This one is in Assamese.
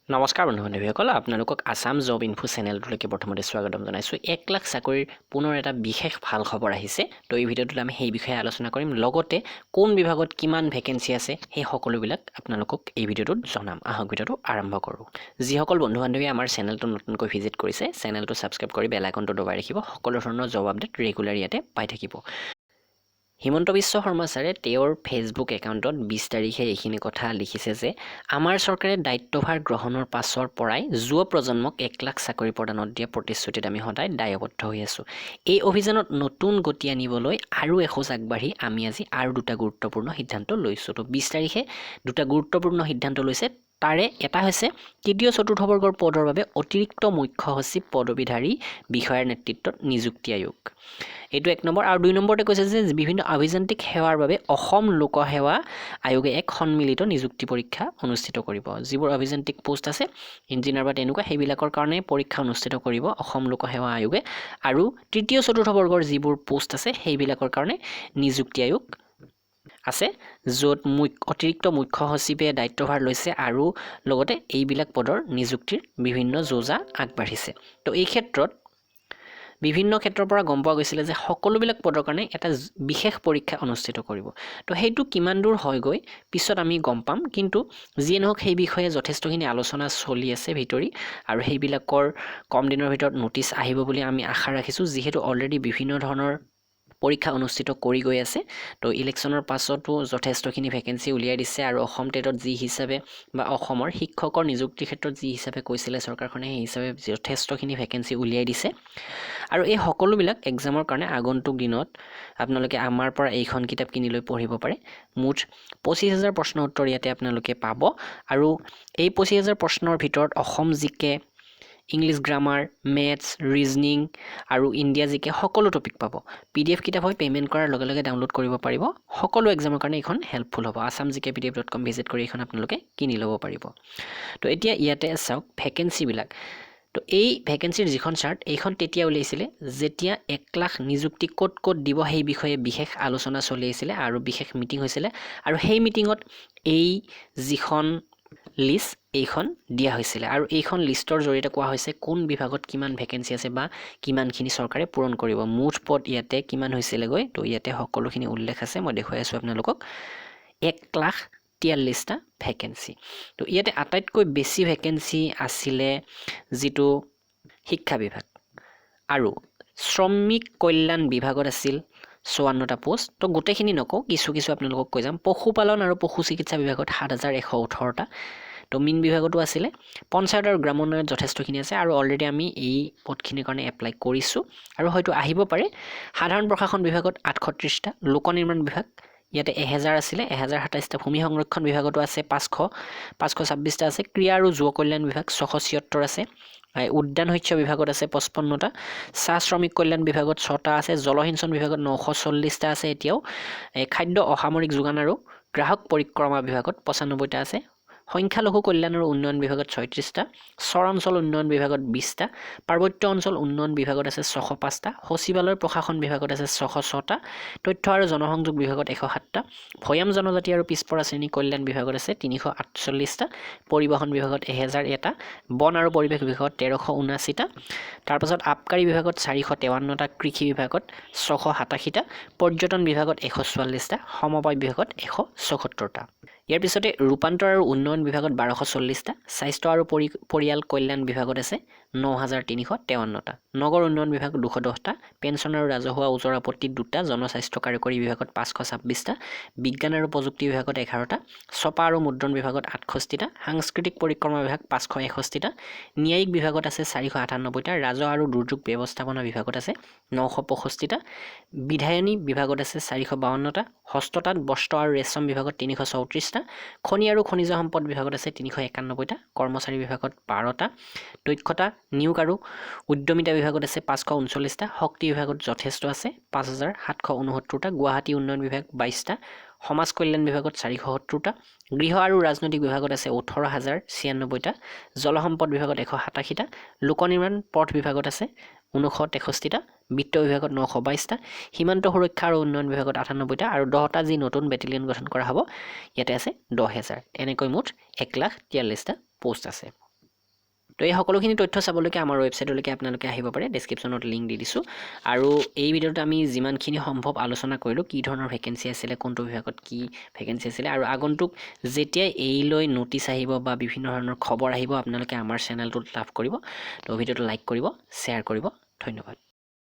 নমস্কাৰ বন্ধু-বান্ধৱীসকল আপোনালোকক আসাম জব ইনফো চেনেলটোলৈকে প্ৰথমতে স্বাগতম জনাইছো 1 লাখ চাকৰিৰ পুনৰ এটা বিশেষ ভাল খবৰ আহিছে তো এই ভিডিঅ'টোত আমি সেই বিষয়ে আলোচনা কৰিম লগতে কোন বিভাগত কিমান ভেকেন্সি আছে সেই সকলোবিলাক আপোনালোকক এই ভিডিঅ'টোত জনাম আহক ভিডিঅ'টো আৰম্ভ কৰো যিসকল বন্ধু-বান্ধৱী আমাৰ চেনেলটো নতুনকৈ ভিজিট কৰিছে চেনেলটো সাবস্ক্ৰাইব কৰি বেল আইকনটো দবাই ৰাখিব সকলো ধৰণৰ জব আপডেট ৰেগুলাৰ ইয়াতে পাই থাকিব হিমন্ত বিশ্ব শৰ্মা ছাৰে তেওঁৰ ফেসবুক একাউণ্টত 20 তাৰিখে এইখিনি কথা লিখিছে যে আমাৰ চৰকাৰে দায়িত্বভাৰ গ্ৰহণৰ পাছৰ পৰাই যুৱ প্ৰজন্মক 1 লাখ চাকৰি প্ৰদানত দিয়া প্ৰতিশ্ৰুতিত আমি সদায় দায়বদ্ধ হৈ আছো এই অভিযানত নতুন গতি আনিবলৈ আৰু এখোজ আগবাঢ়ি আমি আজি আৰু দুটা গুৰুত্বপূৰ্ণ সিদ্ধান্ত লৈছো তো 20 তাৰিখে দুটা গুৰুত্বপূৰ্ণ সিদ্ধান্ত লৈছে তাৰে এটা হৈছে তৃতীয় চতুৰ্থ বৰ্গৰ পদৰ বাবে অতিৰিক্ত মুখ্য সচিব পদবীধাৰী বিষয়াৰ নেতৃত্বত নিযুক্তি আয়োগ এইটো এক নম্বৰ আৰু দুই নম্বৰতে কৈছে যে বিভিন্ন আভিযান্ত্ৰিক সেৱাৰ বাবে অসম লোক সেৱা আয়োগে এক সন্মিলিত নিযুক্তি পৰীক্ষা অনুষ্ঠিত কৰিব যিবোৰ আভিযান্ত্ৰিক পোষ্ট আছে ইঞ্জিনিয়াৰ বা তেনেকুৱা সেইবিলাকৰ কাৰণে পৰীক্ষা অনুষ্ঠিত কৰিব অসম লোক সেৱা আয়োগে আৰু তৃতীয় চতুৰ্থ বৰ্গৰ যিবোৰ পোষ্ট আছে সেইবিলাকৰ কাৰণে নিযুক্তি আয়োগ আছে য'ত অতিৰিক্ত মুখ্য সচিবে দায়িত্বভাৰ লৈছে আৰু লগতে এইবিলাক পদৰ নিযুক্তিৰ বিভিন্ন যোজা আগবাঢ়িছে তো এই ক্ষেত্ৰত বিভিন্ন ক্ষেত্ৰৰ পৰা গম পোৱা গৈছিল যে সকলোবিলাক পদৰ কাৰণে এটা বিশেষ পৰীক্ষা অনুষ্ঠিত কৰিব তো হেতু কিমান দূৰ হয় গৈ পিছত আমি গম পাম কিন্তু যিয়ে নহওক সেই বিষয়ে যথেষ্টখিনি আলোচনা চলি আছে ভিতৰি আৰু সেইবিলাকৰ কম দিনৰ ভিতৰত নোটিছ আহিব বুলি আমি আশা ৰাখিছো যিহেতু অলৰেডি বিভিন্ন ধৰণৰ পৰীক্ষা অনুষ্ঠিত কৰি গৈ আছে তো ইলেকশ্যনৰ পাছতো যথেষ্টখিনি ভেকেন্সি উলিয়াই দিছে আৰু অসম টেটত যি হিচাপে বা অসমৰ শিক্ষকৰ নিযুক্তিৰ ক্ষেত্ৰত যি হিচাপে কৈছিলে চৰকাৰখনে সেই হিচাপে যথেষ্টখিনি ভেকেন্সি উলিয়াই দিছে আৰু এই সকলোবিলাক এক্সামৰ কাৰণে আগন্তুক দিনত আপোনালোকে আমাৰ পৰা এইখন কিতাপ কিনি লৈ পঢ়িব পাৰে মুঠ 25000 প্ৰশ্ন উত্তৰ ইয়াতে আপোনালোকে পাব আৰু এই 25000 প্ৰশ্নৰ ভিতৰত অসম জিকে ইংলিছ গ্ৰামাৰ মেথছ ৰিজনিং আৰু ইণ্ডিয়া জিকে সকলো টপিক পাব পিডিএফ কিতাপ হয় পেমেন্ট কৰাৰ লগে লগে ডাউনলোড কৰিব পাৰিব সকলো এক্সামৰ কাৰণে এইখন হেল্পফুল হ'ব assamgkpdf.com ভিজিট কৰি এইখন আপোনালোকে কিনি ল'ব পাৰিব তো এতিয়া ইয়াতে চাওক ভেকেন্সি বিলাক তো এই ভেকেন্সিৰ যিখন চাৰ্ট এইখন তেতিয়া উলিয়াইছিলে যেতিয়া 1 লাখ নিযুক্তি ক'ত দিব সেই বিষয়ে বিশেষ আলোচনা চলি আছিল আৰু বিশেষ মিটিং হৈছিল আৰু সেই মিটিঙত এই যিখন লিষ্ট এইখন দিয়া হৈছিল আৰু এইখন লিষ্টৰ জৰিয়তে কোৱা হৈছে কোন বিভাগত কিমান ভেকেন্সি আছে বা কিমানখিনি চৰকাৰে পূৰণ কৰিব মুঠ পদ ইয়াতে কিমান হৈছিল গৈ তো ইয়াতে সকলোখিনি উল্লেখ আছে মই দেখুৱাই আছো আপোনালোকক 1 লাখ 43টা ভেকেন্সি তো ইয়াতে আটাইতকৈ বেছি ভেকেন্সি আছিলে যেটো শিক্ষা বিভাগ আৰু শ্ৰমিক কল্যাণ বিভাগত আছিল 54টা পোষ্ট তো গোটেইখিনি নকও কিছু আপোনালোকক কৈ যাম পশুপালন আৰু পশু চিকিৎসা বিভাগত 7118টা তো মিন বিভাগতো আছিলে পঞ্চায়ত আৰু গ্ৰামোন্নয়ন যথেষ্টখিনি আছে আৰু অলৰেডি আমি এই পদখিনিৰ কাৰণে এপ্লাই কৰিছো আৰু হয়তো আহিব পাৰে সাধাৰণ প্ৰশাসন বিভাগত 838টা লোক নিৰ্মাণ বিভাগ ইয়াতে 1000 আছিল 1027টা ভূমি সংৰক্ষণ বিভাগতো আছে 526টা আছে ক্ৰিয়া আৰু যুৱ কল্যাণ বিভাগ 676 আছে উদ্যান শস্য বিভাগত আছে 55টা চাহ শ্ৰমিক কল্যাণ বিভাগত 6টা আছে জলসিঞ্চন বিভাগত 940টা আছে এতিয়াও খাদ্য অসামৰিক যোগান আৰু গ্ৰাহক পৰিক্ৰমা বিভাগত 95টা আছে সংখ্যালঘু কল্যাণ আৰু উন্নয়ন বিভাগত 36টা চৰাঞ্চল উন্নয়ন বিভাগত 20টা পাৰ্বত্য অঞ্চল উন্নয়ন বিভাগত আছে 605টা সচিবালয় প্ৰশাসন বিভাগত আছে 606টা তথ্য আৰু জনসংযোগ বিভাগত 107টা ভৈয়াম জনজাতি আৰু পিছপৰা শ্ৰেণী কল্যাণ বিভাগত আছে 348টা পৰিবহণ বিভাগত 1001টা বন আৰু পৰিৱেশ বিভাগত 1379টা তাৰ পাছত আবকাৰী বিভাগত 453টা কৃষি বিভাগত 687টা পৰ্যটন বিভাগত 144টা সমবায় বিভাগত 174টা ইয়াৰ পিছতে ৰূপান্তৰ আৰু উন্নয়ন বিভাগত 1240টা স্বাস্থ্য আৰু পৰিয়াল কল্যাণ বিভাগত আছে 9353টা নগৰ উন্নয়ন বিভাগত 210টা পেন্সন আৰু ৰাজহুৱা ওজৰ আপত্তি 2টা জনস্বাস্থ্য কাৰ্যকৰী বিভাগত 526টা বিজ্ঞান আৰু প্ৰযুক্তি বিভাগত 11টা ছপা আৰু মুদ্ৰণ বিভাগত 68টা সাংস্কৃতিক পৰিক্ৰমা বিভাগ 561টা ন্যায়িক বিভাগত আছে 498টা ৰাজহ আৰু দুৰ্যোগ ব্যৱস্থাপনা বিভাগত আছে 965টা বিধায়নী বিভাগত আছে 452টা হস্ততাঁত বস্ত্ৰ আৰু ৰেচম বিভাগত 334টা খনি আৰু খনিজ সম্পদ বিভাগত আছে 391টা কৰ্মচাৰী বিভাগত 12টা দক্ষতা নিয়োগ আৰু উদ্যমিতা বিভাগত আছে 539টা শক্তি বিভাগত যথেষ্ট আছে 5769টা গুৱাহাটী উন্নয়ন বিভাগ 22টা সমাজ কল্যাণ বিভাগত 470টা গৃহ আৰু ৰাজনৈতিক বিভাগত আছে 18096টা জলসম্পদ বিভাগত 187টা লোক নিৰ্মাণ পথ বিভাগত আছে 963টা বিত্ত বিভাগত 922টা সীমান্ত সুৰক্ষা আৰু উন্নয়ন বিভাগত 98টা আৰু 10টা যি নতুন বেটেলিয়ন গঠন কৰা হ'ব ইয়াতে আছে 10000 এনেকৈ মুঠ 1,43টা পোষ্ট আছে তো এই সকলোখিনি তথ্য চাবলৈকে আমাৰ ৱেবছাইটলৈকে আপোনালোকে আহিব পাৰে ডেছক্ৰিপশ্যনত লিংক দি দিছোঁ আৰু এই ভিডিঅ'ত আমি যিমানখিনি সম্ভৱ আলোচনা কৰিলোঁ কি ধৰণৰ ভেকেঞ্চি আছিলে কোনটো বিভাগত কি ভেকেঞ্চি আছিলে আৰু আগন্তুক যেতিয়া এইলৈ ন'টিচ আহিব বা বিভিন্ন ধৰণৰ খবৰ আহিব আপোনালোকে আমাৰ চেনেলটোত লাভ কৰিব তো ভিডিঅ'টো লাইক কৰিব শ্বেয়াৰ কৰিব ধন্যবাদ